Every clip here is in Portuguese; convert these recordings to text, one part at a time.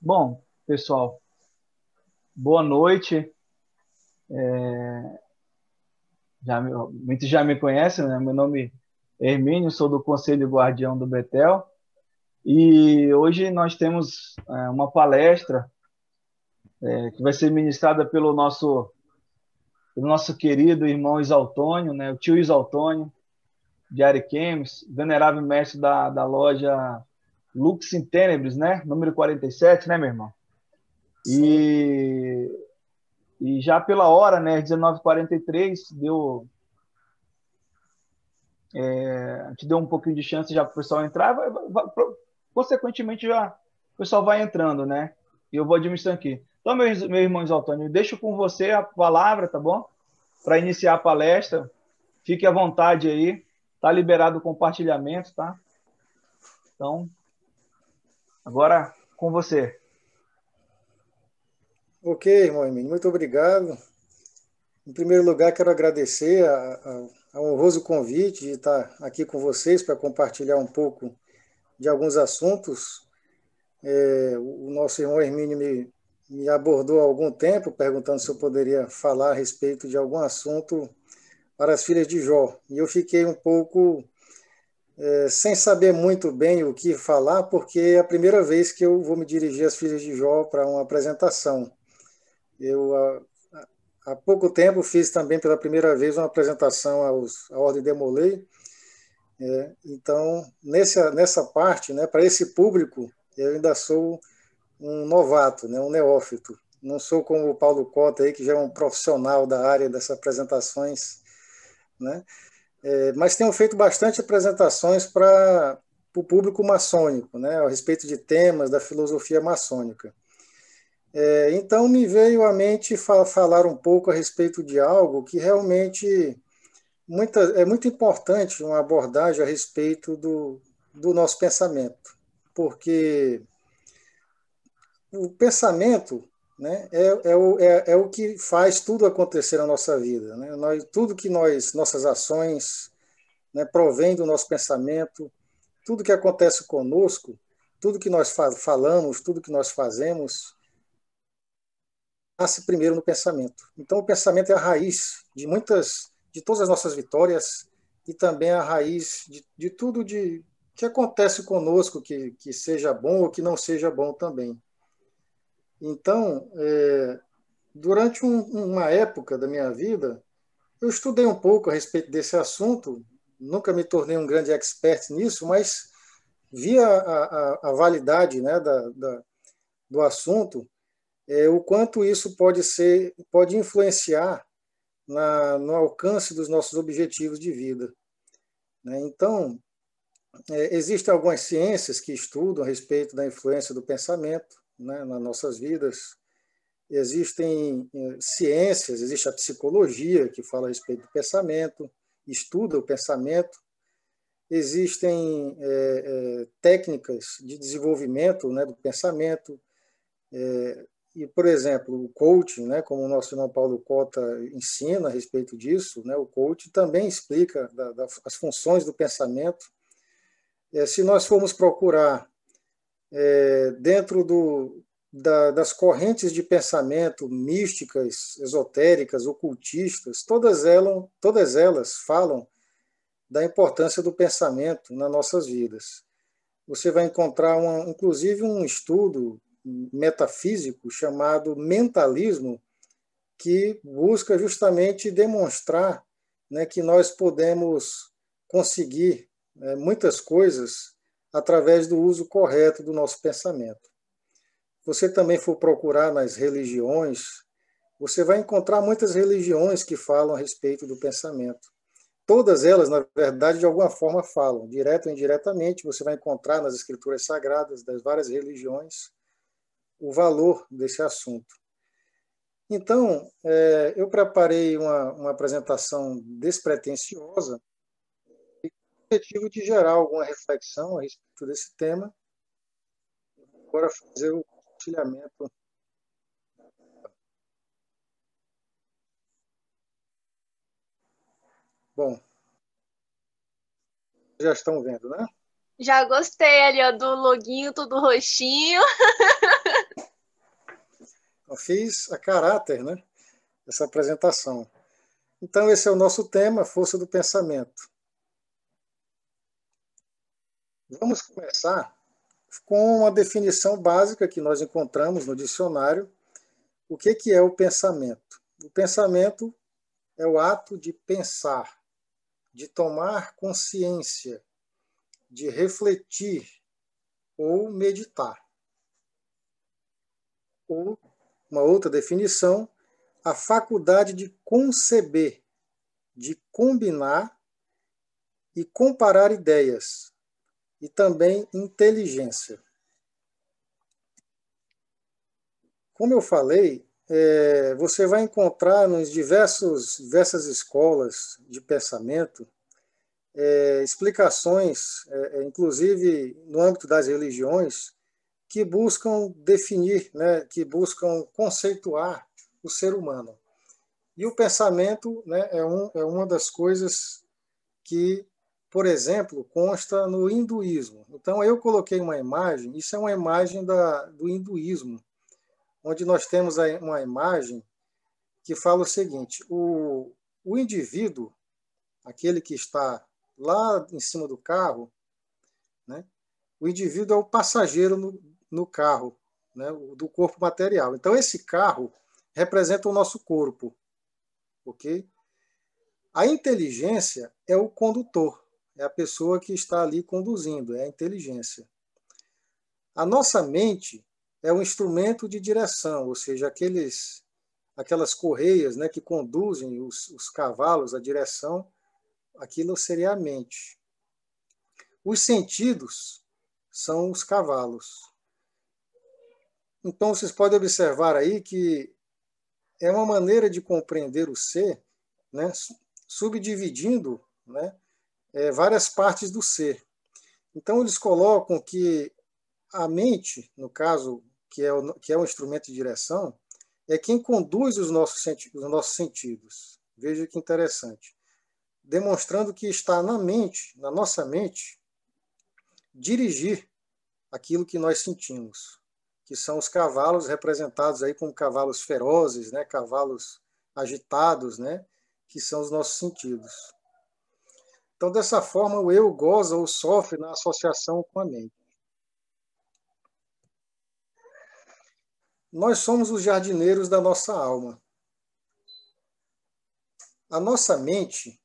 Bom, pessoal, boa noite. Muitos já me conhecem, né? Meu nome é Hermínio, sou do Conselho Guardião do Betel. E hoje nós temos uma palestra que vai ser ministrada pelo nosso querido irmão Isaltônio, né? O tio Isaltônio, de Ariquemes, venerável mestre da loja Lux in Tenebris, né? Número 47, né, meu irmão? Sim, E, e já pela hora, né? 19h43, a gente deu um pouquinho de chance já para o pessoal entrar, consequentemente já o pessoal vai entrando, né? E eu vou administrando aqui. Então, meu irmão Antônio, eu deixo com você a palavra, tá bom? Para iniciar a palestra. Fique à vontade aí. Tá liberado o compartilhamento, tá? Então, agora com você. ok, irmão Emílio, muito obrigado. Em primeiro lugar, quero agradecer ao honroso convite de estar aqui com vocês para compartilhar um pouco de alguns assuntos. O nosso irmão Hermínio me abordou há algum tempo, perguntando se eu poderia falar a respeito de algum assunto para as filhas de Jó. E eu fiquei um pouco sem saber muito bem o que falar, porque é a primeira vez que eu vou me dirigir às filhas de Jó para uma apresentação. Eu, há pouco tempo, fiz também pela primeira vez uma apresentação à Ordem Demolei. Então, nessa parte, né, para esse público, eu ainda sou um novato, né, um neófito. Não sou como o Paulo Cota, aí, que já é um profissional da área dessas apresentações, né? Mas tenho feito bastante apresentações para o público maçônico, né, a respeito de temas da filosofia maçônica. Então me veio à mente falar um pouco a respeito de algo que realmente é muito importante, uma abordagem a respeito do nosso pensamento, porque o pensamento, né, é o que faz tudo acontecer na nossa vida, né? Tudo que nossas ações, né, provém do nosso pensamento, tudo que acontece conosco, tudo que nós falamos, tudo que nós fazemos, nasce primeiro no pensamento. Então, o pensamento é a raiz de todas as nossas vitórias e também a raiz de tudo que acontece conosco, que seja bom ou que não seja bom também. Então, durante uma época da minha vida, eu estudei um pouco a respeito desse assunto, nunca me tornei um grande expert nisso, mas via a validade, né, do assunto, o quanto isso pode influenciar no alcance dos nossos objetivos de vida, né? Então, existem algumas ciências que estudam a respeito da influência do pensamento, né, nas nossas vidas. Existem ciências, existe a psicologia que fala a respeito do pensamento, estuda o pensamento. Existem técnicas de desenvolvimento, né, do pensamento. E, por exemplo, o coaching, né, como o nosso irmão Paulo Cota ensina a respeito disso, né, o coaching também explica as funções do pensamento. Se nós formos procurar dentro das correntes de pensamento místicas, esotéricas, ocultistas, todas elas falam da importância do pensamento nas nossas vidas. Você vai encontrar, inclusive, um estudo metafísico chamado mentalismo, que busca justamente demonstrar, né, que nós podemos conseguir muitas coisas através do uso correto do nosso pensamento. Você também for procurar nas religiões, você vai encontrar muitas religiões que falam a respeito do pensamento. Todas elas, na verdade, de alguma forma falam, direto ou indiretamente, você vai encontrar nas escrituras sagradas das várias religiões o valor desse assunto. Então, eu preparei uma apresentação despretensiosa e com o objetivo de gerar alguma reflexão a respeito desse tema. Agora fazer o compartilhamento. Bom, já estão vendo, né? Já gostei ali, ó, do loginho, tudo roxinho. Eu fiz a caráter, né, essa apresentação. Então, esse é o nosso tema, força do pensamento. Vamos começar com uma definição básica que nós encontramos no dicionário. O que é o pensamento? O pensamento é o ato de pensar, de tomar consciência, de refletir ou meditar. Ou, uma outra definição, a faculdade de conceber, de combinar e comparar ideias, e também inteligência. Como eu falei, você vai encontrar nas diversas escolas de pensamento explicações, inclusive no âmbito das religiões, que buscam definir, né, que buscam conceituar o ser humano. E o pensamento, né, é uma das coisas que, por exemplo, consta no hinduísmo. Então, eu coloquei uma imagem, isso é uma imagem do hinduísmo, onde nós temos uma imagem que fala o seguinte: o indivíduo, aquele que está lá em cima do carro, né, o indivíduo é o passageiro no carro, né, do corpo material. Então, esse carro representa o nosso corpo, ok? A inteligência é o condutor, é a pessoa que está ali conduzindo, é a inteligência. A nossa mente é um instrumento de direção, ou seja, aquelas correias, né, que conduzem os cavalos à direção, aquilo seria a mente. Os sentidos são os cavalos. Então, vocês podem observar aí que é uma maneira de compreender o ser, né, subdividindo, né, várias partes do ser. Então, eles colocam que a mente, no caso, que é um instrumento de direção, é quem conduz os nossos sentidos. Veja que interessante. Demonstrando que está na nossa mente, dirigir aquilo que nós sentimos, que são os cavalos representados aí como cavalos ferozes, né, cavalos agitados, né, que são os nossos sentidos. Então, dessa forma, o eu goza ou sofre na associação com a mente. Nós somos os jardineiros da nossa alma. A nossa mente,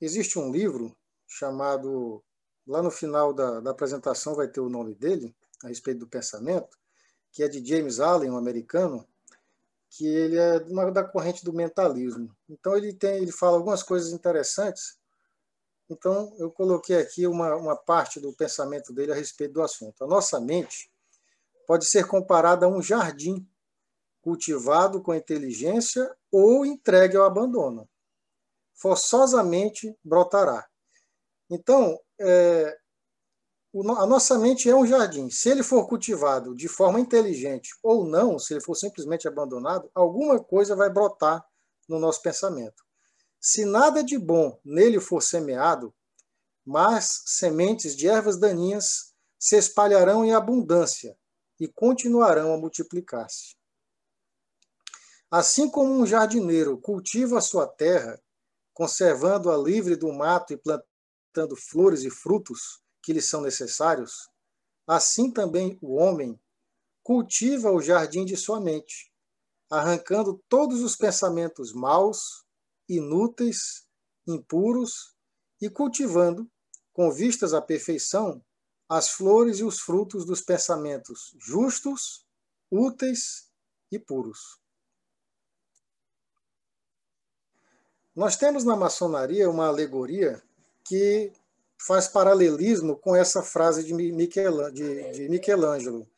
existe um livro chamado, lá no final da apresentação vai ter o nome dele, a respeito do pensamento, que é de James Allen, um americano, que ele é da corrente do mentalismo. Então ele fala algumas coisas interessantes. Então eu coloquei aqui uma parte do pensamento dele a respeito do assunto. A nossa mente pode ser comparada a um jardim cultivado com inteligência ou entregue ao abandono. Forçosamente brotará. Então, a nossa mente é um jardim. Se ele for cultivado de forma inteligente ou não, se ele for simplesmente abandonado, alguma coisa vai brotar no nosso pensamento. Se nada de bom nele for semeado, mas sementes de ervas daninhas se espalharão em abundância e continuarão a multiplicar-se. Assim como um jardineiro cultiva a sua terra, conservando-a livre do mato e plantando flores e frutos que lhe são necessários, assim também o homem cultiva o jardim de sua mente, arrancando todos os pensamentos maus, inúteis, impuros e cultivando, com vistas à perfeição, as flores e os frutos dos pensamentos justos, úteis e puros. Nós temos na maçonaria uma alegoria que faz paralelismo com essa frase de Michelangelo.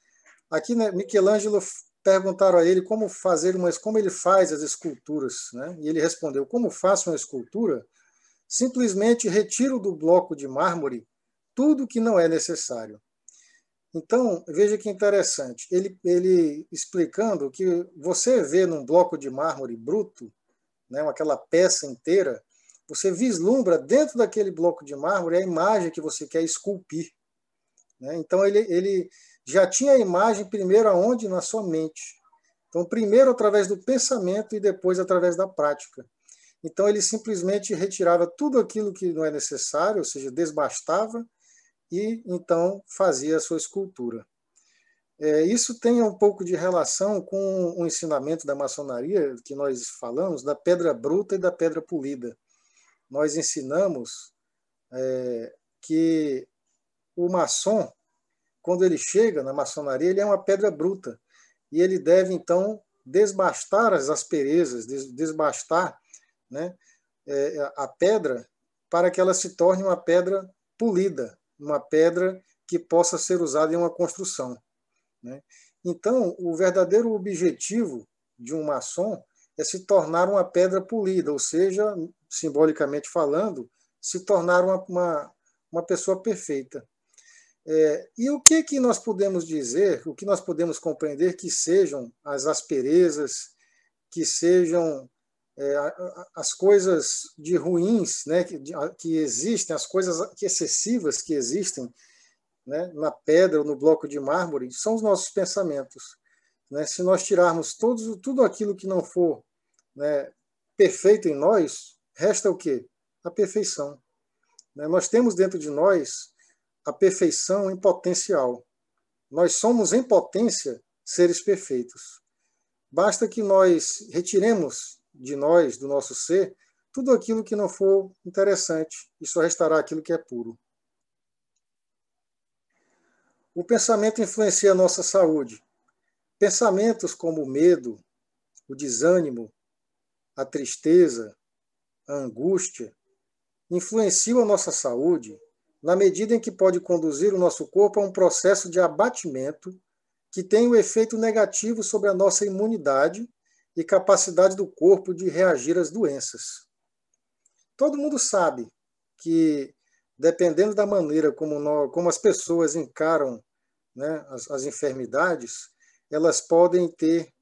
Aqui, né, Michelangelo perguntaram a ele como ele faz as esculturas, né? E ele respondeu: como faço uma escultura? Simplesmente retiro do bloco de mármore tudo que não é necessário. Então, veja que interessante. Ele explicando que você vê num bloco de mármore bruto, né, aquela peça inteira, você vislumbra dentro daquele bloco de mármore a imagem que você quer esculpir. Né? Então, ele já tinha a imagem primeiro aonde? Na sua mente. Então, primeiro através do pensamento e depois através da prática. Então, ele simplesmente retirava tudo aquilo que não é necessário, ou seja, desbastava, e então fazia a sua escultura. Isso tem um pouco de relação com o ensinamento da maçonaria, que nós falamos, da pedra bruta e da pedra polida. Nós ensinamos que o maçom, quando ele chega na maçonaria, ele é uma pedra bruta, e ele deve, então, desbastar as asperezas, desbastar, né, a pedra, para que ela se torne uma pedra polida, uma pedra que possa ser usada em uma construção, né? Então, o verdadeiro objetivo de um maçom é se tornar uma pedra polida, ou seja, simbolicamente falando, se tornar uma pessoa perfeita. E o que nós podemos dizer, o que nós podemos compreender que sejam as asperezas, que sejam as coisas de ruins, né, que existem, as coisas excessivas que existem, né, na pedra ou no bloco de mármore, são os nossos pensamentos, né? Se nós tirarmos tudo aquilo que não for, né, perfeito em nós, resta o quê? A perfeição, né? Nós temos dentro de nós a perfeição em potencial. Nós somos, em potência, seres perfeitos. Basta que nós retiremos de nós, do nosso ser, tudo aquilo que não for interessante, e só restará aquilo que é puro. O pensamento influencia a nossa saúde. Pensamentos como o medo, o desânimo, a tristeza, a angústia, influenciam a nossa saúde na medida em que pode conduzir o nosso corpo a um processo de abatimento que tem um efeito negativo sobre a nossa imunidade e capacidade do corpo de reagir às doenças. Todo mundo sabe que, dependendo da maneira como as pessoas encaram, né, as enfermidades, elas podem ter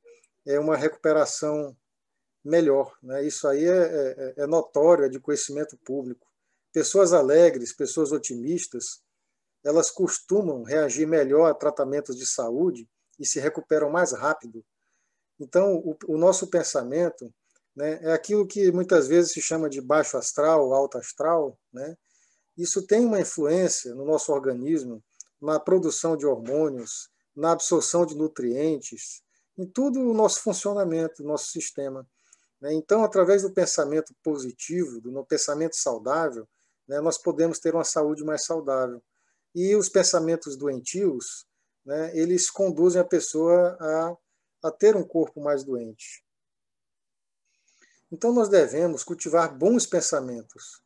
uma recuperação melhor, né? Isso aí é notório, é de conhecimento público. Pessoas alegres, pessoas otimistas, elas costumam reagir melhor a tratamentos de saúde e se recuperam mais rápido. Então, o nosso pensamento, né, é aquilo que muitas vezes se chama de baixo astral, alto astral, né? Isso tem uma influência no nosso organismo, na produção de hormônios, na absorção de nutrientes, em tudo o nosso funcionamento, nosso sistema. Então, através do pensamento positivo, do pensamento saudável, né, nós podemos ter uma saúde mais saudável. E os pensamentos doentios, né, eles conduzem a pessoa a ter um corpo mais doente. Então, nós devemos cultivar bons pensamentos.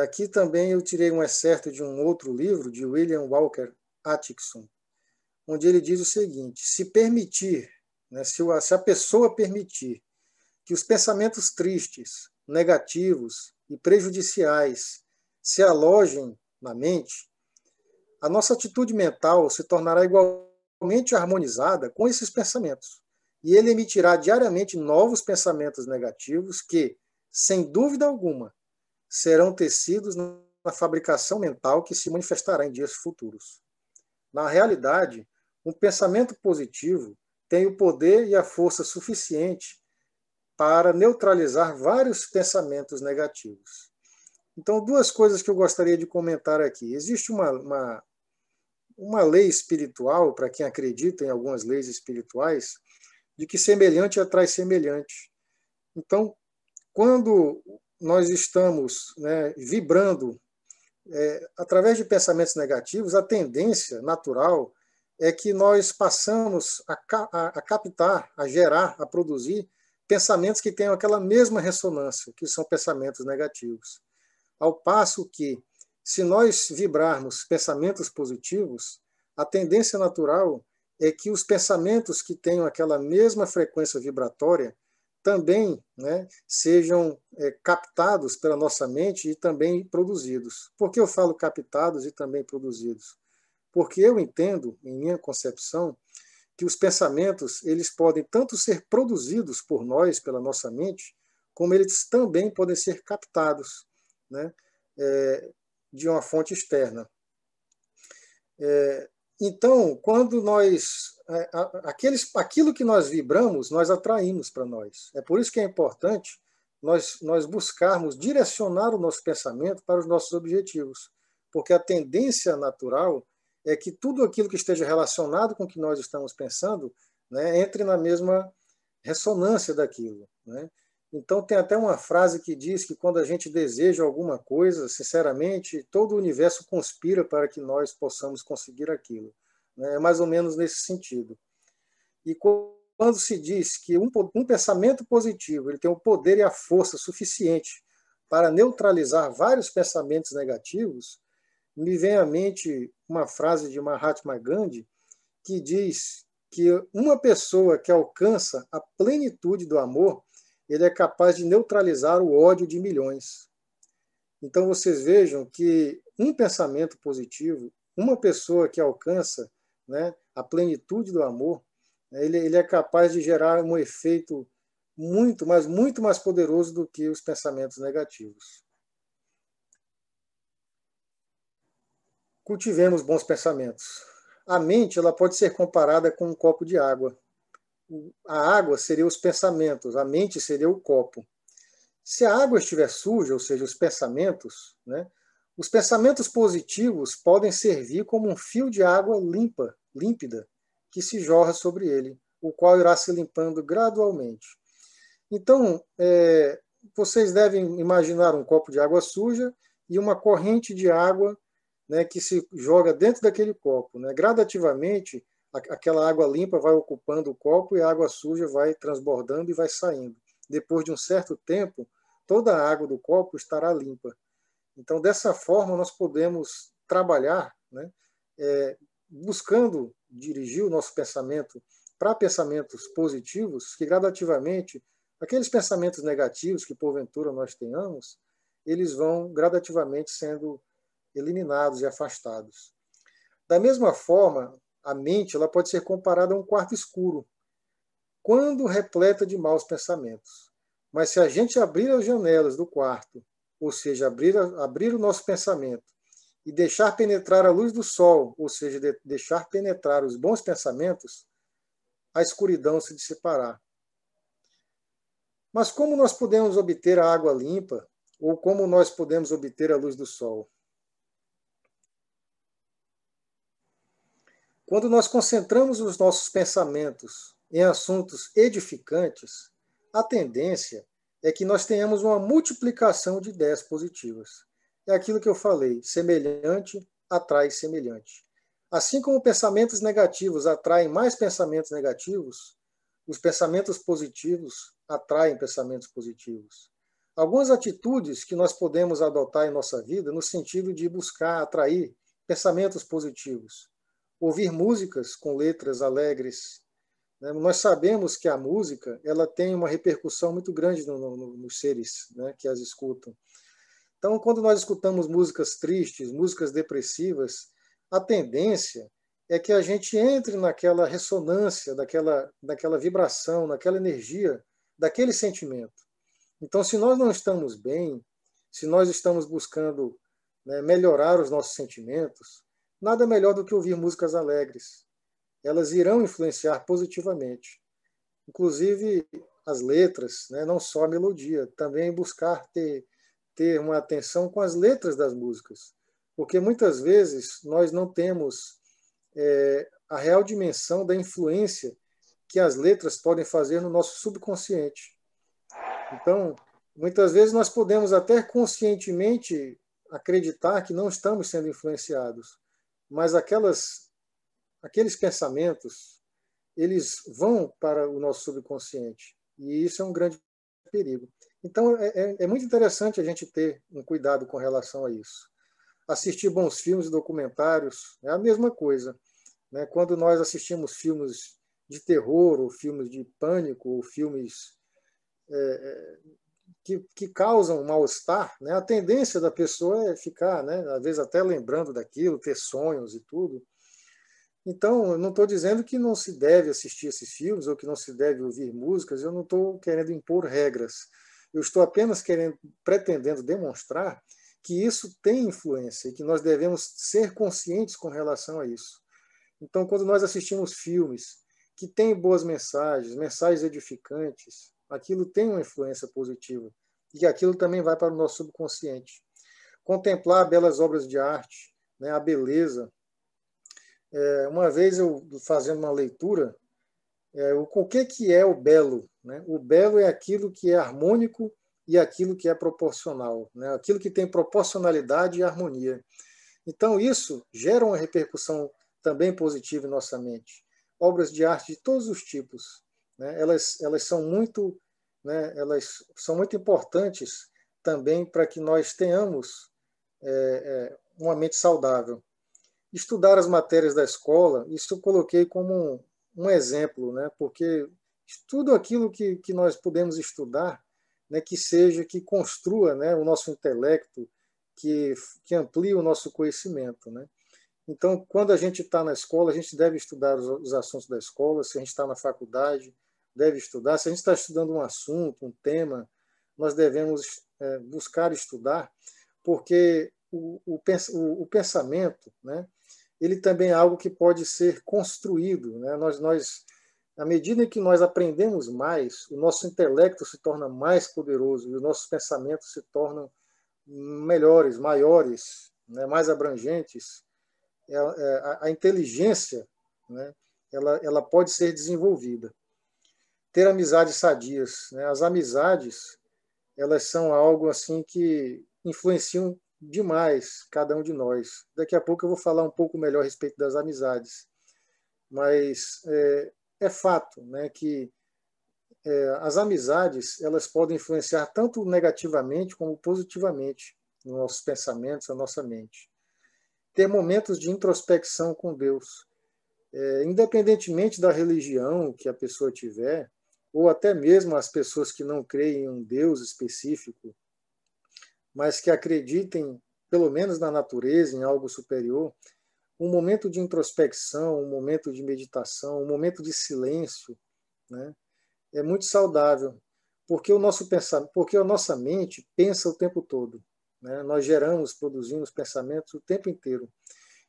Aqui também eu tirei um excerto de um outro livro, de William Walker Atkinson, onde ele diz o seguinte: se permitir, né, se a pessoa permitir que os pensamentos tristes, negativos e prejudiciais se alojem na mente, a nossa atitude mental se tornará igualmente harmonizada com esses pensamentos. E ele emitirá diariamente novos pensamentos negativos que, sem dúvida alguma, serão tecidos na fabricação mental que se manifestará em dias futuros. Na realidade, um pensamento positivo tem o poder e a força suficiente para neutralizar vários pensamentos negativos. Então, duas coisas que eu gostaria de comentar aqui. Existe uma lei espiritual, para quem acredita em algumas leis espirituais, de que semelhante atrai semelhante. Então, quando nós estamos, né, vibrando através de pensamentos negativos, a tendência natural é que nós passamos a captar, a gerar, a produzir pensamentos que tenham aquela mesma ressonância, que são pensamentos negativos. Ao passo que, se nós vibrarmos pensamentos positivos, a tendência natural é que os pensamentos que tenham aquela mesma frequência vibratória também, né, sejam captados pela nossa mente e também produzidos. Por que eu falo captados e também produzidos? Porque eu entendo, em minha concepção, que os pensamentos eles podem tanto ser produzidos por nós, pela nossa mente, como eles também podem ser captados, né, de uma fonte externa. Então, quando aquilo que nós vibramos, nós atraímos para nós. É por isso que é importante nós buscarmos direcionar o nosso pensamento para os nossos objetivos, porque a tendência natural é que tudo aquilo que esteja relacionado com o que nós estamos pensando, né, entre na mesma ressonância daquilo, né? Então, tem até uma frase que diz que quando a gente deseja alguma coisa, sinceramente, todo o universo conspira para que nós possamos conseguir aquilo. É mais ou menos nesse sentido. E quando se diz que um pensamento positivo ele tem o poder e a força suficiente para neutralizar vários pensamentos negativos, me vem à mente uma frase de Mahatma Gandhi que diz que uma pessoa que alcança a plenitude do amor, ele é capaz de neutralizar o ódio de milhões. Então vocês vejam que um pensamento positivo, uma pessoa que alcança, né, a plenitude do amor, ele é capaz de gerar um efeito muito mais poderoso do que os pensamentos negativos. Cultivemos bons pensamentos. A mente ela pode ser comparada com um copo de água. A água seria os pensamentos, a mente seria o copo. Se a água estiver suja, ou seja, os pensamentos, né, os pensamentos positivos podem servir como um fio de água limpa, límpida, que se jorra sobre ele, o qual irá se limpando gradualmente. Então, vocês devem imaginar um copo de água suja e uma corrente de água, né, que se joga dentro daquele copo. Né? Gradativamente, aquela água limpa vai ocupando o copo e a água suja vai transbordando e vai saindo. Depois de um certo tempo, toda a água do copo estará limpa. Então, dessa forma, nós podemos trabalhar, né, buscando dirigir o nosso pensamento para pensamentos positivos, que gradativamente, aqueles pensamentos negativos que porventura nós tenhamos, eles vão gradativamente sendo eliminados e afastados. Da mesma forma, a mente ela pode ser comparada a um quarto escuro, quando repleta de maus pensamentos. Mas se a gente abrir as janelas do quarto, ou seja, abrir o nosso pensamento e deixar penetrar a luz do sol, ou seja, deixar penetrar os bons pensamentos, a escuridão se dissipará. Mas como nós podemos obter a água limpa, ou como nós podemos obter a luz do sol? Quando nós concentramos os nossos pensamentos em assuntos edificantes, a tendência é que nós tenhamos uma multiplicação de ideias positivas. É aquilo que eu falei, semelhante atrai semelhante. Assim como pensamentos negativos atraem mais pensamentos negativos, os pensamentos positivos atraem pensamentos positivos. Algumas atitudes que nós podemos adotar em nossa vida no sentido de buscar atrair pensamentos positivos. Ouvir músicas com letras alegres. Nós sabemos que a música ela tem uma repercussão muito grande nos seres, né, que as escutam. Então, quando nós escutamos músicas tristes, músicas depressivas, a tendência é que a gente entre naquela ressonância, daquela vibração, naquela energia, daquele sentimento. Então, se nós não estamos bem, se nós estamos buscando, né, melhorar os nossos sentimentos, nada melhor do que ouvir músicas alegres. Elas irão influenciar positivamente. Inclusive as letras, né, não só a melodia, também buscar ter uma atenção com as letras das músicas. Porque muitas vezes nós não temos a real dimensão da influência que as letras podem fazer no nosso subconsciente. Então, muitas vezes nós podemos até conscientemente acreditar que não estamos sendo influenciados, mas aqueles pensamentos, eles vão para o nosso subconsciente. E isso é um grande perigo. Então, é muito interessante a gente ter um cuidado com relação a isso. Assistir bons filmes e documentários é a mesma coisa. Né? Quando nós assistimos filmes de terror, ou filmes de pânico, ou filmes que causam mal-estar, né? A tendência da pessoa é ficar, né, às vezes até lembrando daquilo, ter sonhos e tudo. Então, eu não estou dizendo que não se deve assistir esses filmes ou que não se deve ouvir músicas, eu não estou querendo impor regras. Eu estou apenas pretendendo demonstrar que isso tem influência e que nós devemos ser conscientes com relação a isso. Então, quando nós assistimos filmes que têm boas mensagens, mensagens edificantes, aquilo tem uma influência positiva e aquilo também vai para o nosso subconsciente. Contemplar belas obras de arte, né, a beleza. Uma vez eu fazendo uma leitura, o que é o belo? Né? O belo é aquilo que é harmônico e aquilo que é proporcional, né? Aquilo que tem proporcionalidade e harmonia. Então, isso gera uma repercussão também positiva em nossa mente. Obras de arte de todos os tipos, né? Elas são muito, né? Elas são muito importantes também para que nós tenhamos uma mente saudável. Estudar as matérias da escola, isso eu coloquei como um exemplo, né? Porque tudo aquilo que nós podemos estudar, né? Que construa, né? O nosso intelecto, que amplie o nosso conhecimento, né? Então, quando a gente está na escola, a gente deve estudar os assuntos da escola. Se a gente está na faculdade, deve estudar. Se a gente está estudando um assunto, um tema, nós devemos buscar estudar, porque o pensamento, né, ele também é algo que pode ser construído. Né? À medida que nós aprendemos mais, o nosso intelecto se torna mais poderoso e os nossos pensamentos se tornam melhores, maiores, né, mais abrangentes. A inteligência, né, ela pode ser desenvolvida. Ter amizades sadias. Né? As amizades, elas são algo assim que influenciam demais cada um de nós. Daqui a pouco eu vou falar um pouco melhor a respeito das amizades. Mas é fato, né, que as amizades elas podem influenciar tanto negativamente como positivamente nos nossos pensamentos, na nossa mente. Ter momentos de introspecção com Deus. Independentemente da religião que a pessoa tiver, ou até mesmo as pessoas que não creem em um Deus específico, mas que acreditem, pelo menos na natureza, em algo superior, um momento de introspecção, um momento de meditação, um momento de silêncio, né, é muito saudável, porque porque a nossa mente pensa o tempo todo. Né? Nós produzimos pensamentos o tempo inteiro.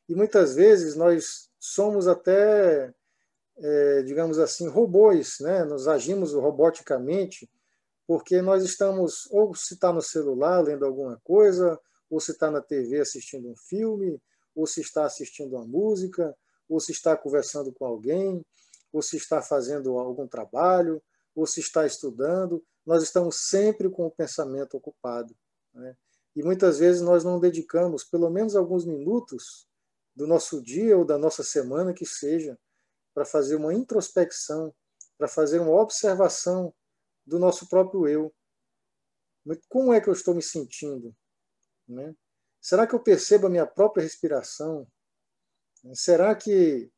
E muitas vezes nós somos até, digamos assim, robôs, né? Nós agimos roboticamente porque nós estamos, ou se está no celular lendo alguma coisa, ou se está na TV assistindo um filme, ou se está assistindo uma música, ou se está conversando com alguém, ou se está fazendo algum trabalho, ou se está estudando. Nós estamos sempre com o pensamento ocupado. Né? E muitas vezes nós não dedicamos pelo menos alguns minutos do nosso dia ou da nossa semana, que seja, para fazer uma introspecção, para fazer uma observação do nosso próprio eu. Como é que eu estou me sentindo? Né? Será que eu percebo a minha própria respiração? Será que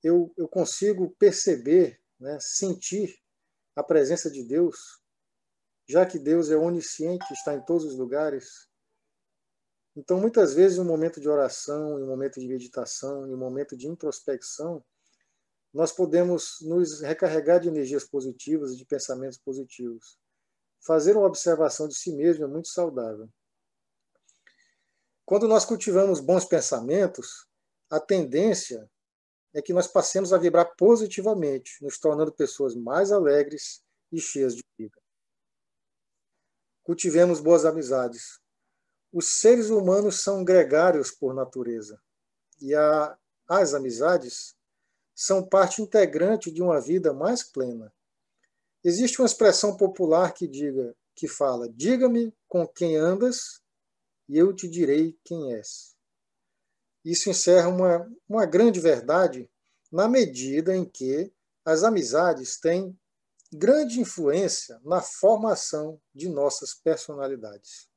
eu consigo perceber, né, sentir a presença de Deus, já que Deus é onisciente, está em todos os lugares? Então, muitas vezes, em um momento de oração, em um momento de meditação, em um momento de introspecção, nós podemos nos recarregar de energias positivas e de pensamentos positivos. Fazer uma observação de si mesmo é muito saudável. Quando nós cultivamos bons pensamentos, a tendência é que nós passemos a vibrar positivamente, nos tornando pessoas mais alegres e cheias de vida. Cultivemos boas amizades. Os seres humanos são gregários por natureza. E as amizades são parte integrante de uma vida mais plena. Existe uma expressão popular que fala: diga-me com quem andas e eu te direi quem és. Isso encerra uma grande verdade na medida em que as amizades têm grande influência na formação de nossas personalidades.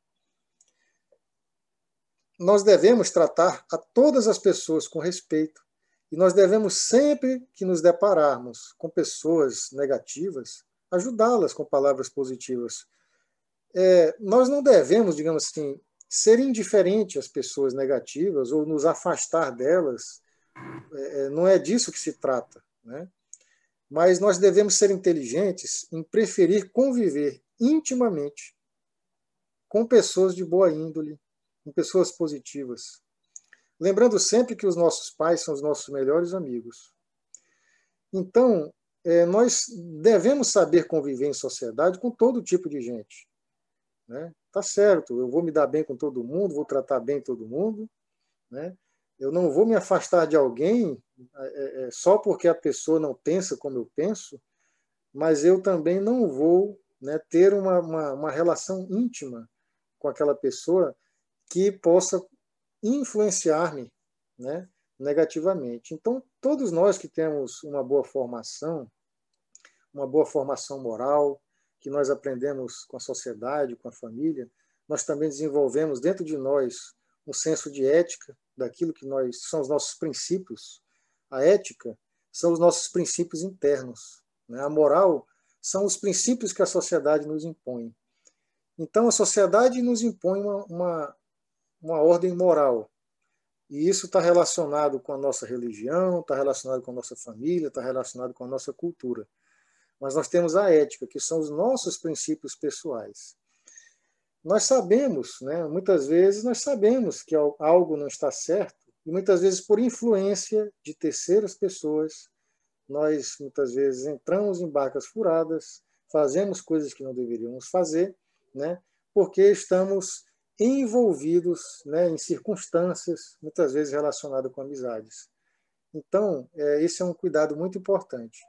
Nós devemos tratar a todas as pessoas com respeito e nós devemos, sempre que nos depararmos com pessoas negativas, ajudá-las com palavras positivas. Nós não devemos, digamos assim, ser indiferente às pessoas negativas ou nos afastar delas. Não é disso que se trata, né? Mas nós devemos ser inteligentes em preferir conviver intimamente com pessoas de boa índole, com pessoas positivas. lembrando sempre que os nossos pais são os nossos melhores amigos. Então, nós devemos saber conviver em sociedade com todo tipo de gente, né? Tá certo, eu vou me dar bem com todo mundo, vou tratar bem todo mundo, né? Eu não vou me afastar de alguém só porque a pessoa não pensa como eu penso, mas eu também não vou, né, ter uma relação íntima com aquela pessoa que possa influenciar-me, né, negativamente. Então, todos nós que temos uma boa formação moral, que nós aprendemos com a sociedade, com a família, nós também desenvolvemos dentro de nós um senso de ética, daquilo que são os nossos princípios. A ética são os nossos princípios internos, né? A moral são os princípios que a sociedade nos impõe. Então, a sociedade nos impõe uma ordem moral. E isso está relacionado com a nossa religião, está relacionado com a nossa família, está relacionado com a nossa cultura. Mas nós temos a ética, que são os nossos princípios pessoais. Nós sabemos, né, muitas vezes nós sabemos que algo não está certo, e muitas vezes por influência de terceiras pessoas, nós muitas vezes entramos em barcas furadas, fazemos coisas que não deveríamos fazer, né, porque estamos envolvidos, né, em circunstâncias, muitas vezes relacionadas com amizades. Então, esse é um cuidado muito importante.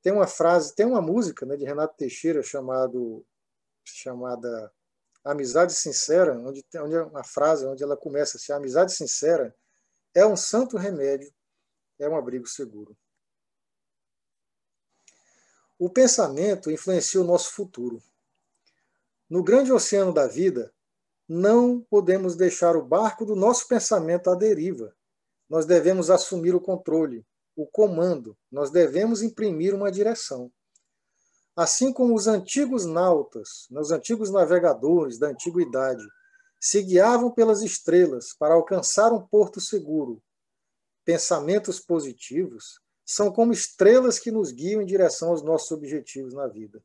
Tem uma frase, tem uma música, né, de Renato Teixeira chamada Amizade Sincera, onde é uma frase onde ela começa assim: a amizade sincera é um santo remédio, é um abrigo seguro. O pensamento influencia o nosso futuro. No grande oceano da vida, não podemos deixar o barco do nosso pensamento à deriva. Nós devemos assumir o controle, o comando, nós devemos imprimir uma direção. Assim como os antigos nautas, os antigos navegadores da antiguidade, se guiavam pelas estrelas para alcançar um porto seguro, pensamentos positivos são como estrelas que nos guiam em direção aos nossos objetivos na vida.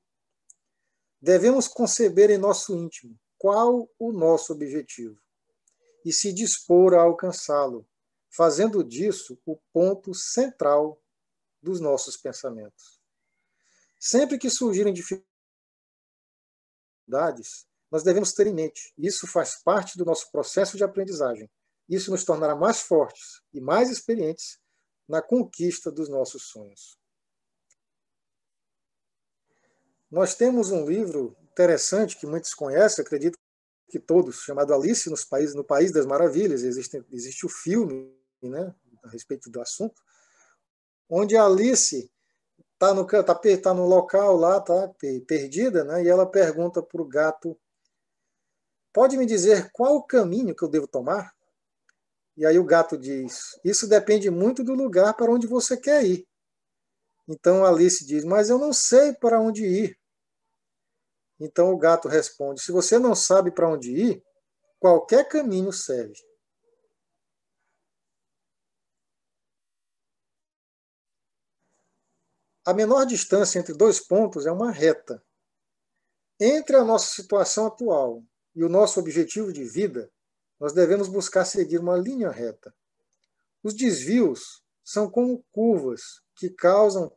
Devemos conceber em nosso íntimo qual o nosso objetivo e se dispor a alcançá-lo, fazendo disso o ponto central dos nossos pensamentos. Sempre que surgirem dificuldades, nós devemos ter em mente. Isso faz parte do nosso processo de aprendizagem. Isso nos tornará mais fortes e mais experientes na conquista dos nossos sonhos. Nós temos um livro interessante que muitos conhecem, acredito que todos, chamado Alice no País das Maravilhas. Existe o filme, né, a respeito do assunto, onde a Alice tá no local lá, tá perdida, né, e ela pergunta para o gato: pode me dizer qual o caminho que eu devo tomar? E aí o gato diz: isso depende muito do lugar para onde você quer ir. Então a Alice diz: mas eu não sei para onde ir. Então o gato responde: se você não sabe para onde ir, qualquer caminho serve. A menor distância entre dois pontos é uma reta. Entre a nossa situação atual e o nosso objetivo de vida, nós devemos buscar seguir uma linha reta. Os desvios são como curvas que causam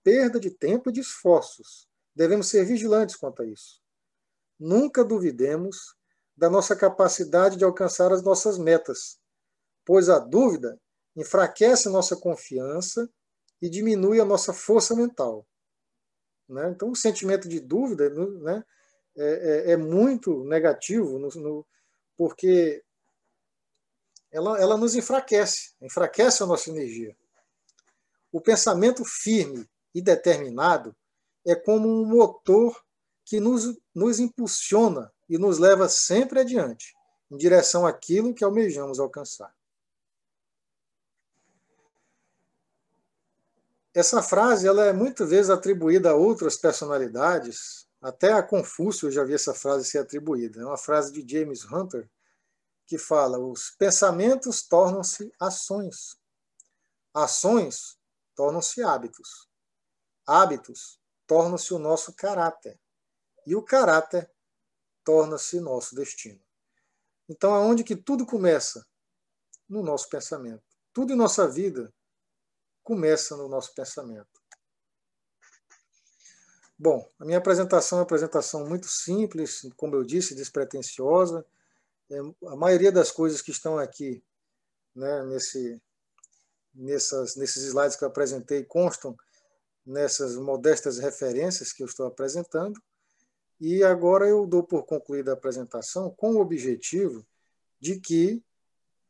perda de tempo e de esforços. Devemos ser vigilantes quanto a isso. Nunca duvidemos da nossa capacidade de alcançar as nossas metas, pois a dúvida enfraquece nossa confiança e diminui a nossa força mental. Né? Então, o sentimento de dúvida, né, é muito negativo, porque ela nos enfraquece a nossa energia. O pensamento firme e determinado é como um motor que nos impulsiona e nos leva sempre adiante, em direção àquilo que almejamos alcançar. Essa frase ela é muitas vezes atribuída a outras personalidades, até a Confúcio eu já vi essa frase ser atribuída. É uma frase de James Hunter, que fala: os pensamentos tornam-se ações. Ações tornam-se hábitos. Hábitos tornam-se o nosso caráter. E o caráter torna-se nosso destino. Então, aonde que tudo começa? no nosso pensamento. Tudo em nossa vida começa no nosso pensamento. Bom, a minha apresentação é uma apresentação muito simples, como eu disse, despretensiosa. A maioria das coisas que estão aqui, né, nesses slides que eu apresentei constam nessas modestas referências que eu estou apresentando. E agora eu dou por concluída a apresentação com o objetivo de que,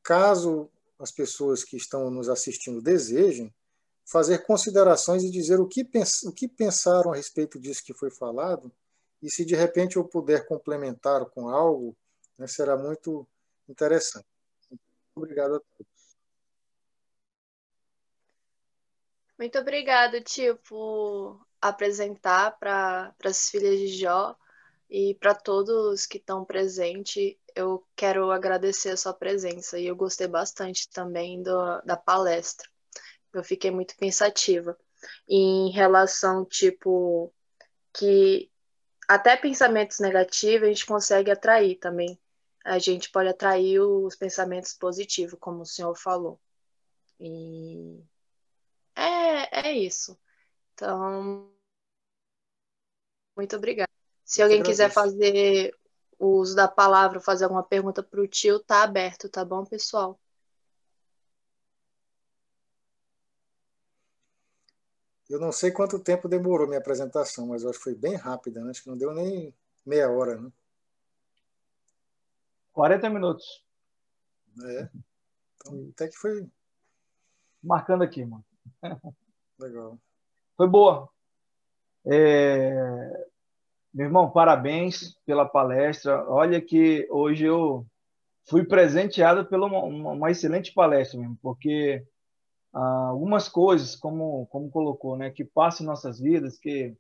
caso as pessoas que estão nos assistindo desejem, fazer considerações e dizer o que pensaram a respeito disso que foi falado, e se de repente eu puder complementar com algo, né, será muito interessante. Obrigado a todos. Muito obrigado, tio, por apresentar para as filhas de Jó e para todos que estão presentes. Eu quero agradecer a sua presença e eu gostei bastante também da palestra. Eu fiquei muito pensativa em relação, tipo, que até pensamentos negativos a gente consegue atrair também. A gente pode atrair os pensamentos positivos, como o senhor falou. E é isso. Então, muito obrigada. Se alguém quiser fazer o uso da palavra, fazer alguma pergunta para o tio, tá aberto, tá bom, pessoal? Eu não sei quanto tempo demorou minha apresentação, mas eu acho que foi bem rápida, né? Acho que não deu nem meia hora, né? 40 minutos. Então, até que foi... Marcando aqui, mano. Legal. Foi boa. Meu irmão, parabéns pela palestra. Olha que hoje eu fui presenteado por uma excelente palestra mesmo, porque algumas coisas, como colocou, né, que passam em nossas vidas, que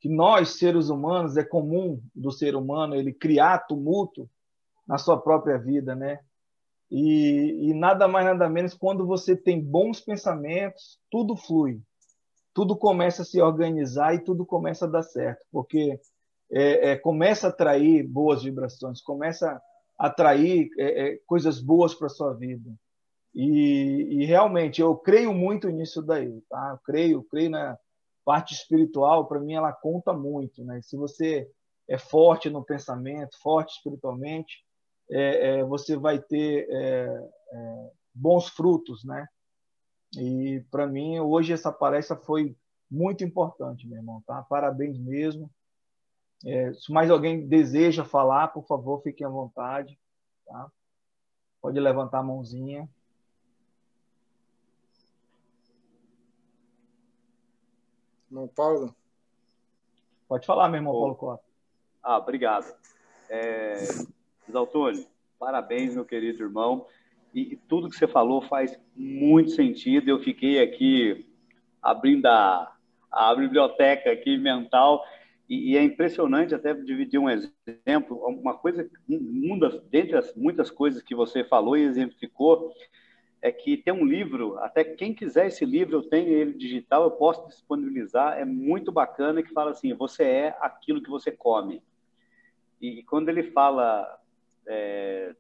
nós, seres humanos, é comum do ser humano ele criar tumulto na sua própria vida, né? E nada mais, nada menos, quando você tem bons pensamentos, tudo flui, tudo começa a se organizar e tudo começa a dar certo, porque começa a atrair boas vibrações, começa a atrair coisas boas para a sua vida. E realmente, eu creio muito nisso daí, tá? Eu creio na parte espiritual, para mim ela conta muito, né? Se você é forte no pensamento, forte espiritualmente, você vai ter bons frutos, né? E para mim, hoje essa palestra foi muito importante, meu irmão, tá? Parabéns mesmo. Se mais alguém deseja falar, por favor, fiquem à vontade, tá? Pode levantar a mãozinha. Irmão Paulo? Pode falar, meu irmão Paulo Costa. Obrigado. Zaltônio, parabéns, meu querido irmão. E tudo que você falou faz muito sentido. Eu fiquei aqui abrindo a biblioteca aqui mental e é impressionante até dividir um exemplo. Uma coisa, dentre as muitas coisas que você falou e exemplificou, é que tem um livro, até quem quiser esse livro, eu tenho ele digital, eu posso disponibilizar, é muito bacana, que fala assim, você é aquilo que você come. E quando ele fala,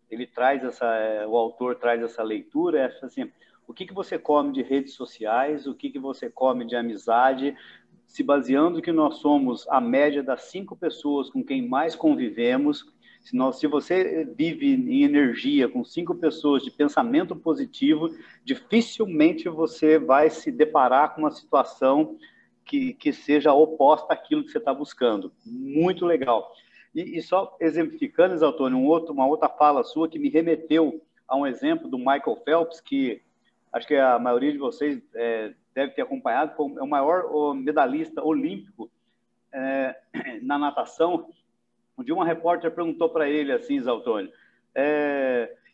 ele traz o autor traz essa leitura, é assim, o que você come de redes sociais, o que você come de amizade, se baseando que nós somos a média das 5 pessoas com quem mais convivemos. Se você vive em energia com 5 pessoas de pensamento positivo, dificilmente você vai se deparar com uma situação que seja oposta àquilo que você está buscando. Muito legal. E só exemplificando, Zaltônio, uma outra fala sua que me remeteu a um exemplo do Michael Phelps, que acho que a maioria de vocês deve ter acompanhado, é o maior medalhista olímpico na natação. Um dia uma repórter perguntou para ele assim, Zaltônio,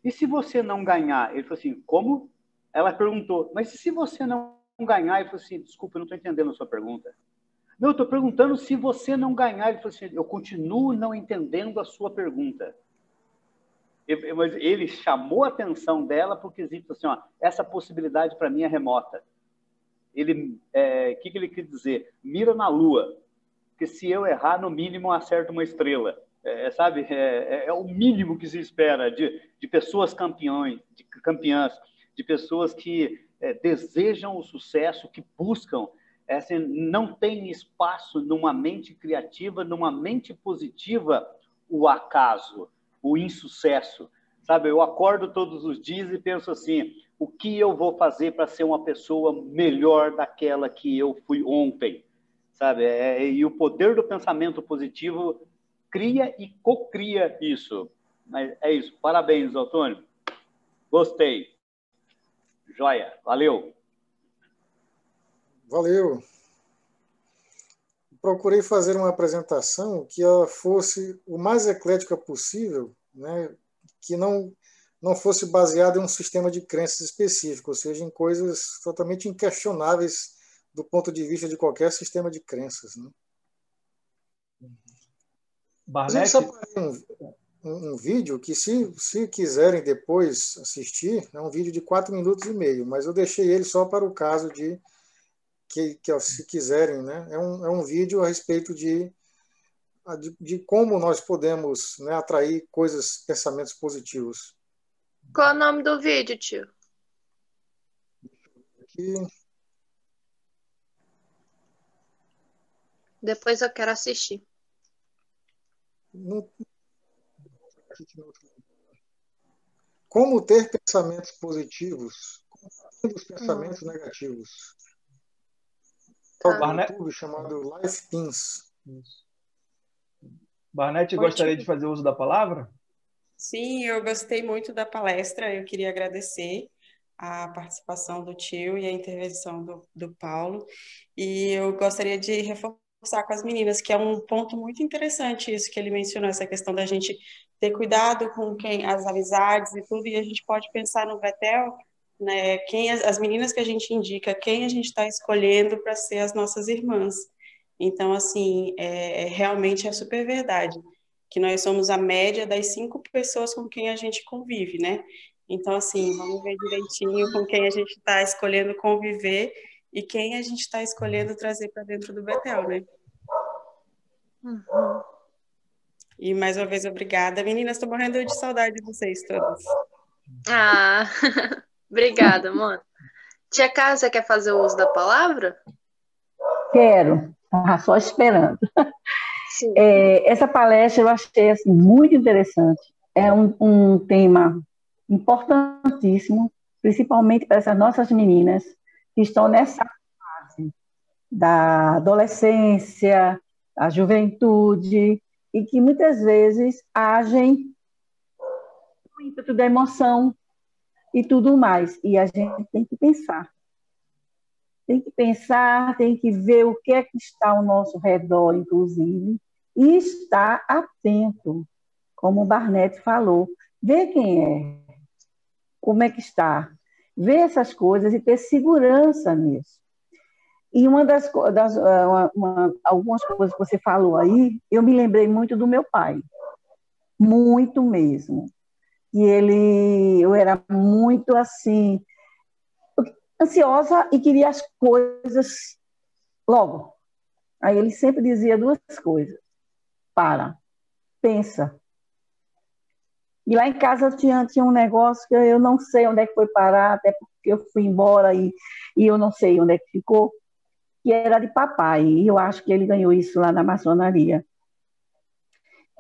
e se você não ganhar? Ele falou assim, como? Ela perguntou, mas e se você não ganhar? Ele falou assim, desculpa, eu não estou entendendo a sua pergunta. Não, eu estou perguntando se você não ganhar. Ele falou assim, eu continuo não entendendo a sua pergunta. Mas ele chamou a atenção dela porque disse assim, essa possibilidade para mim é remota. O que ele quis dizer? Mira na lua, porque se eu errar, no mínimo, eu acerto uma estrela. sabe? É o mínimo que se espera de pessoas campeãs, de pessoas que desejam o sucesso, que buscam. Assim, não tem espaço numa mente criativa, numa mente positiva, o acaso, o insucesso. Sabe, eu acordo todos os dias e penso assim, o que eu vou fazer para ser uma pessoa melhor daquela que eu fui ontem? Sabe, e o poder do pensamento positivo cria e cocria isso. Mas é isso. Parabéns, Antônio. Gostei. Joia. Valeu. Valeu. Procurei fazer uma apresentação que ela fosse o mais eclética possível, né? Que não fosse baseada em um sistema de crenças específico, ou seja, em coisas totalmente inquestionáveis do ponto de vista de qualquer sistema de crenças, né? Barnett? Eu separei um vídeo que, se quiserem depois assistir, é um vídeo de 4 minutos e meio, mas eu deixei ele só para o caso de que se quiserem, né? É um vídeo a respeito de como nós podemos, né, atrair pensamentos positivos. Qual é o nome do vídeo, tio? Aqui. Depois eu quero assistir. Como ter pensamentos positivos, combatendo os pensamentos negativos. Tá. YouTube chamado Life Things. Barnett, gostaria de fazer uso da palavra? Sim, eu gostei muito da palestra. Eu queria agradecer a participação do tio e a intervenção do Paulo. E eu gostaria de reforçar com as meninas que é um ponto muito interessante isso que ele mencionou, essa questão da gente ter cuidado com as amizades e tudo. E a gente pode pensar no Betel, né? As meninas que a gente indica, quem a gente está escolhendo para ser as nossas irmãs. Então, assim, realmente é super verdade que nós somos a média das 5 pessoas com quem a gente convive, né? Então, assim, vamos ver direitinho com quem a gente está escolhendo conviver e quem a gente está escolhendo trazer para dentro do Betel, né? Uhum. E mais uma vez, obrigada. Meninas, estou morrendo de saudade de vocês todas. Ah, obrigada, mano. Tia Carla, você quer fazer o uso da palavra? Quero, estava só esperando. Sim. Essa palestra eu achei assim, muito interessante. É um tema importantíssimo, principalmente para essas nossas meninas que estão nessa fase da adolescência, da juventude, e que muitas vezes agem no ímpeto da emoção e tudo mais. E a gente tem que pensar. Tem que ver o que é que está ao nosso redor, inclusive, e estar atento, como o Barnett falou. Ver quem é, como é que está, ver essas coisas e ter segurança nisso. E algumas coisas que você falou aí, eu me lembrei muito do meu pai, muito mesmo. E eu era muito assim, ansiosa e queria as coisas logo. Aí ele sempre dizia 2 coisas. Pensa. E lá em casa tinha um negócio que eu não sei onde é que foi parar, até porque eu fui embora e eu não sei onde é que ficou, que era de papai. E eu acho que ele ganhou isso lá na maçonaria.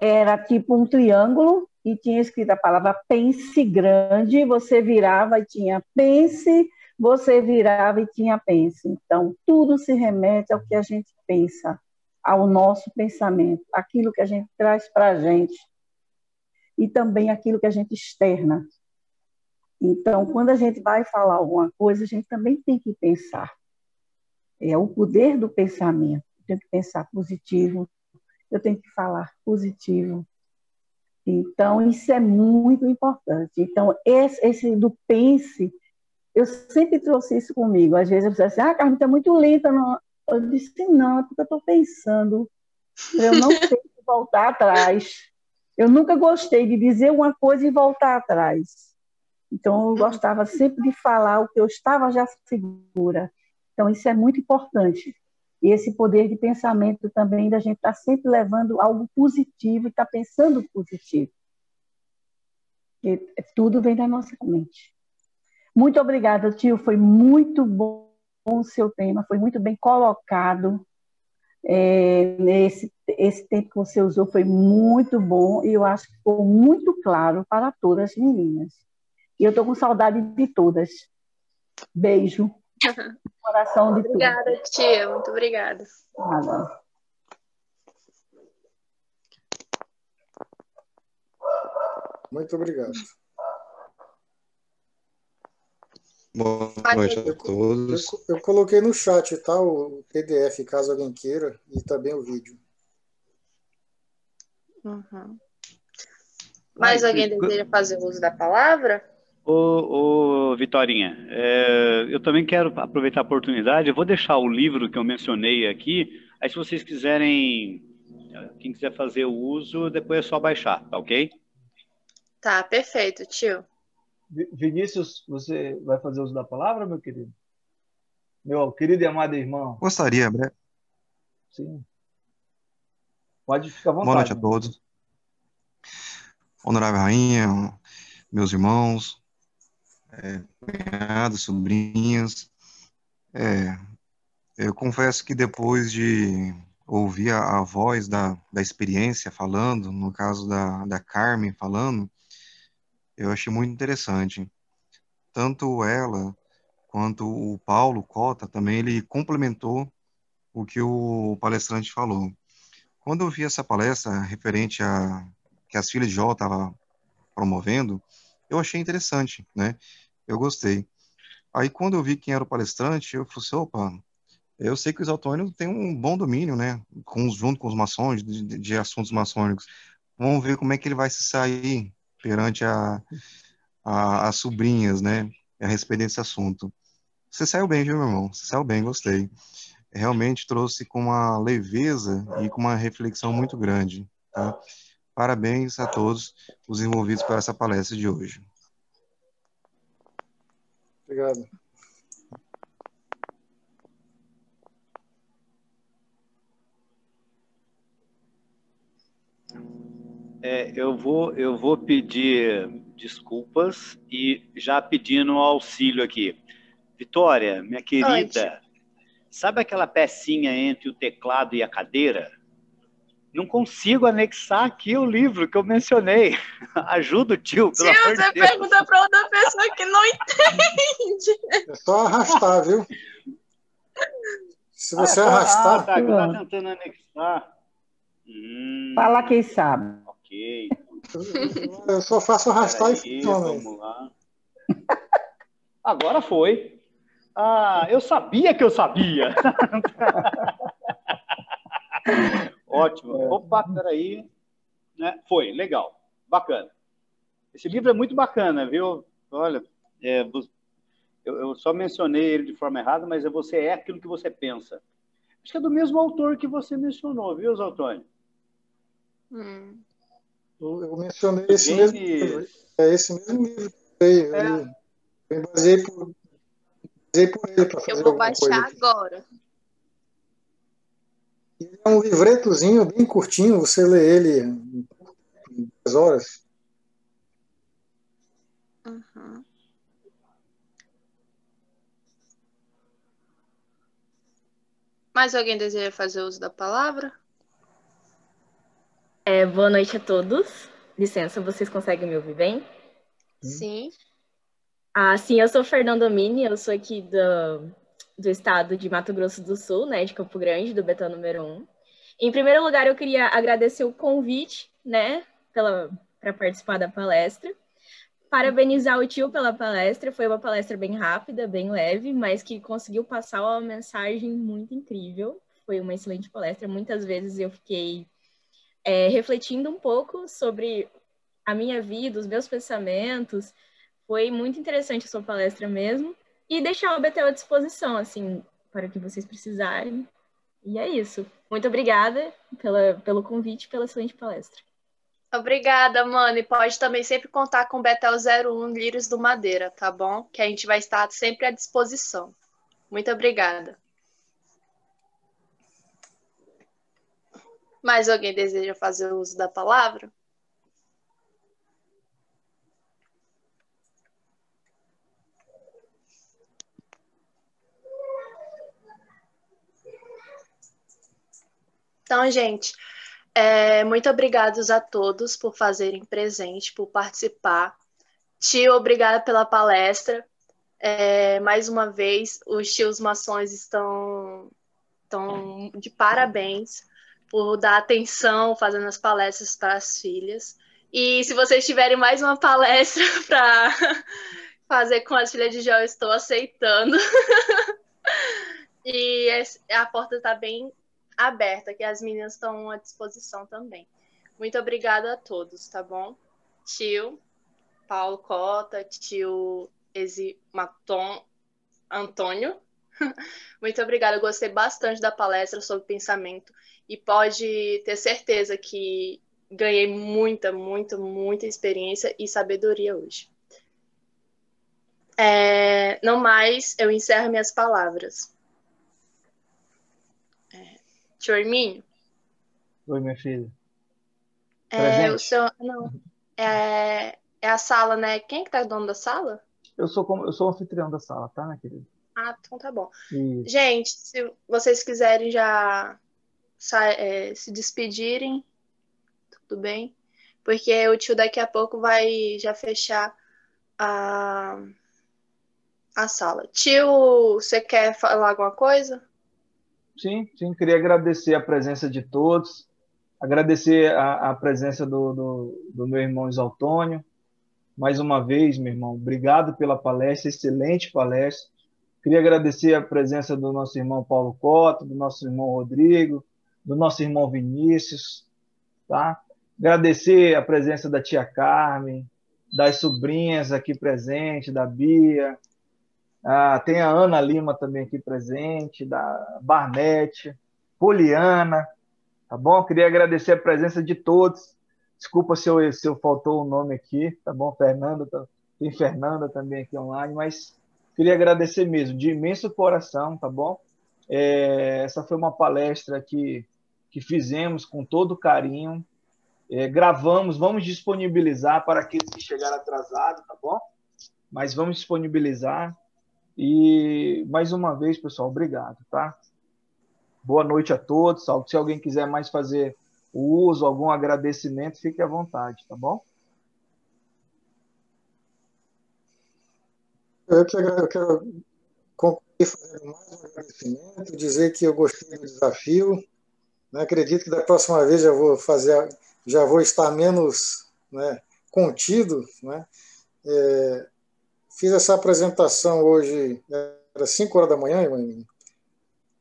Era tipo um triângulo e tinha escrito a palavra pense grande, você virava e tinha pense, você virava e tinha pense. Então, tudo se remete ao que a gente pensa, ao nosso pensamento, aquilo que a gente traz para a gente e também aquilo que a gente externa. Então, quando a gente vai falar alguma coisa, a gente também tem que pensar. É o poder do pensamento. Eu tenho que pensar positivo, eu tenho que falar positivo. Então, isso é muito importante. Então, esse do pense, eu sempre trouxe isso comigo. Às vezes eu disse assim, Carmen, está muito lenta. Não. Eu disse, não, é porque eu estou pensando, para eu não ter que voltar atrás. Eu nunca gostei de dizer uma coisa e voltar atrás. Então, eu gostava sempre de falar o que eu estava já segura. Então, isso é muito importante. E esse poder de pensamento também, da gente estar sempre levando algo positivo e estar pensando positivo. E tudo vem da nossa mente. Muito obrigada, tio. Foi muito bom o seu tema, foi muito bem colocado. Esse tempo que você usou foi muito bom e eu acho que ficou muito claro para todas as meninas. E eu estou com saudade de todas. Beijo. Coração de Obrigada, tia. Muito obrigada. Nada. Muito obrigado. Boa noite a todos. Eu coloquei no chat, tá? O PDF, caso alguém queira, e também o vídeo. Uhum. Mais alguém deseja fazer uso da palavra? Ô, Vitorinha, eu também quero aproveitar a oportunidade. Eu vou deixar o livro que eu mencionei aqui. Aí, se vocês quiserem, quem quiser fazer o uso, depois é só baixar, tá ok? Tá, perfeito, tio. Vinícius, você vai fazer uso da palavra, meu querido? Meu querido e amado irmão. Gostaria, breve. Sim. Pode ficar à vontade. Boa noite a todos. Honorável Rainha, meus irmãos, cunhados, sobrinhas. Eu confesso que depois de ouvir a voz da experiência falando, no caso da Carmen falando, eu achei muito interessante. Tanto ela quanto o Paulo Cota também, ele complementou o que o palestrante falou. Quando eu vi essa palestra referente a que as filhas de Jó estavam promovendo, eu achei interessante, né? Eu gostei. Aí quando eu vi quem era o palestrante, eu falei assim, opa, eu sei que os autônomos têm um bom domínio, né? Junto com os maçons, de assuntos maçônicos. Vamos ver como é que ele vai se sair perante as sobrinhas, né? A respeito desse assunto. Você saiu bem, viu, meu irmão? Você saiu bem, gostei. Realmente trouxe com uma leveza e com uma reflexão muito grande, tá? Parabéns a todos os envolvidos por essa palestra de hoje. Obrigado. Eu vou pedir desculpas e já pedindo auxílio aqui. Vitória, minha querida, sabe aquela pecinha entre o teclado e a cadeira? Não consigo anexar aqui o livro que eu mencionei. Ajuda o tio, pelo amor de Deus. Você pergunta para outra pessoa que não entende. É só arrastar, viu? Se você arrastar... Tá, que eu tava tentando anexar. Fala quem sabe. Ok. Eu só faço arrastar e funciona. Vamos lá. Agora foi. Eu sabia que eu sabia. Ótimo. Opa, peraí. Né? Foi, legal. Bacana. Esse livro é muito bacana, viu? Olha, eu só mencionei ele de forma errada, mas você é aquilo que você pensa. Acho que é do mesmo autor que você mencionou, viu, Zaltônio? Eu mencionei esse mesmo livro. É esse mesmo livro que eu me baseei por ele para fazer alguma coisa. Eu vou baixar agora. Ele é um livretozinho bem curtinho, você lê ele em 2 horas. Uhum. Mais alguém deseja fazer uso da palavra? Boa noite a todos. Licença, vocês conseguem me ouvir bem? Sim. Sim, eu sou Fernanda Mini, eu sou aqui do estado de Mato Grosso do Sul, né, de Campo Grande, do Betão número 1. Em primeiro lugar, eu queria agradecer o convite, né, para participar da palestra. Parabenizar o tio pela palestra, foi uma palestra bem rápida, bem leve, mas que conseguiu passar uma mensagem muito incrível. Foi uma excelente palestra. Muitas vezes eu fiquei refletindo um pouco sobre a minha vida, os meus pensamentos. Foi muito interessante a sua palestra mesmo. E deixar o Betel à disposição, assim, para o que vocês precisarem. E é isso. Muito obrigada pelo convite e pela excelente palestra. Obrigada, mano. E pode também sempre contar com o Betel 01 Lírios do Madeira, tá bom? Que a gente vai estar sempre à disposição. Muito obrigada. Mais alguém deseja fazer uso da palavra? Então, gente, muito obrigados a todos por fazerem presente, por participar. Tio, obrigada pela palestra. Mais uma vez, os tios maçons estão de parabéns por dar atenção fazendo as palestras para as filhas. E se vocês tiverem mais uma palestra para fazer com as filhas de Jó, eu estou aceitando. E a porta está bem aberta, que as meninas estão à disposição também. Muito obrigada a todos, tá bom? Tio Paulo Cota, tio Eximaton Antônio. Muito obrigada, eu gostei bastante da palestra sobre pensamento e pode ter certeza que ganhei muita experiência e sabedoria hoje. Não mais, eu encerro minhas palavras. Tio Hermínio? Oi, minha filha. O seu... Não. É a sala, né? Quem é que tá dono da sala? Eu sou o anfitrião da sala, tá, minha querida? Ah, então tá bom. Isso. Gente, se vocês quiserem já se despedirem, tudo bem? Porque o tio daqui a pouco vai já fechar a sala. Tio, você quer falar alguma coisa? Sim, queria agradecer a presença de todos, agradecer a presença do meu irmão Isалтônio. Mais uma vez, meu irmão, obrigado pela palestra, excelente palestra. Queria agradecer a presença do nosso irmão Paulo Cota, do nosso irmão Rodrigo, do nosso irmão Vinícius, tá? Agradecer a presença da tia Carmen, das sobrinhas aqui presentes, da Bia, tem a Ana Lima também aqui presente, da Barnete, Poliana, tá bom? Queria agradecer a presença de todos. Desculpa se eu faltou o nome aqui, tá bom? Tem Fernanda também aqui online, mas queria agradecer mesmo, de imenso coração, tá bom? Essa foi uma palestra que fizemos com todo carinho, gravamos, vamos disponibilizar para aqueles que chegaram atrasados, tá bom? Mas vamos disponibilizar. E, mais uma vez, pessoal, obrigado, tá? Boa noite a todos. Se alguém quiser mais fazer o uso, algum agradecimento, fique à vontade, tá bom? Eu quero concluir fazendo mais um agradecimento, dizer que eu gostei do desafio. Né? Acredito que da próxima vez já vou estar menos, né, contido. Né? Fiz essa apresentação hoje, era 5 horas da manhã,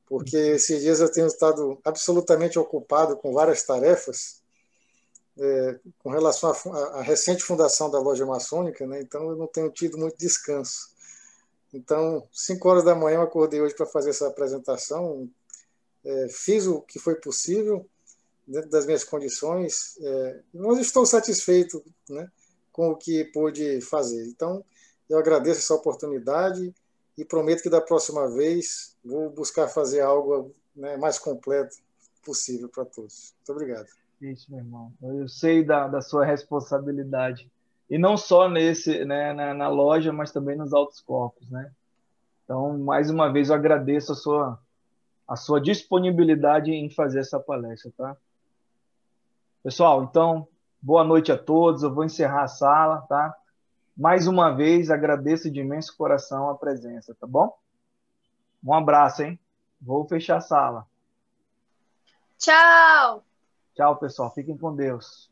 porque esses dias eu tenho estado absolutamente ocupado com várias tarefas com relação à recente fundação da loja maçônica, né? Então eu não tenho tido muito descanso. Então, 5 horas da manhã eu acordei hoje para fazer essa apresentação, fiz o que foi possível dentro das minhas condições, mas estou satisfeito, né, com o que pude fazer. Então, eu agradeço essa oportunidade e prometo que da próxima vez vou buscar fazer algo, né, mais completo possível para todos. Muito obrigado. Isso, meu irmão. Eu sei da sua responsabilidade. E não só na loja, mas também nos altos corpos, né? Então, mais uma vez, eu agradeço a sua disponibilidade em fazer essa palestra, tá? Pessoal, então, boa noite a todos. Eu vou encerrar a sala, tá? Mais uma vez, agradeço de imenso coração a presença, tá bom? Um abraço, hein? Vou fechar a sala. Tchau! Tchau, pessoal. Fiquem com Deus.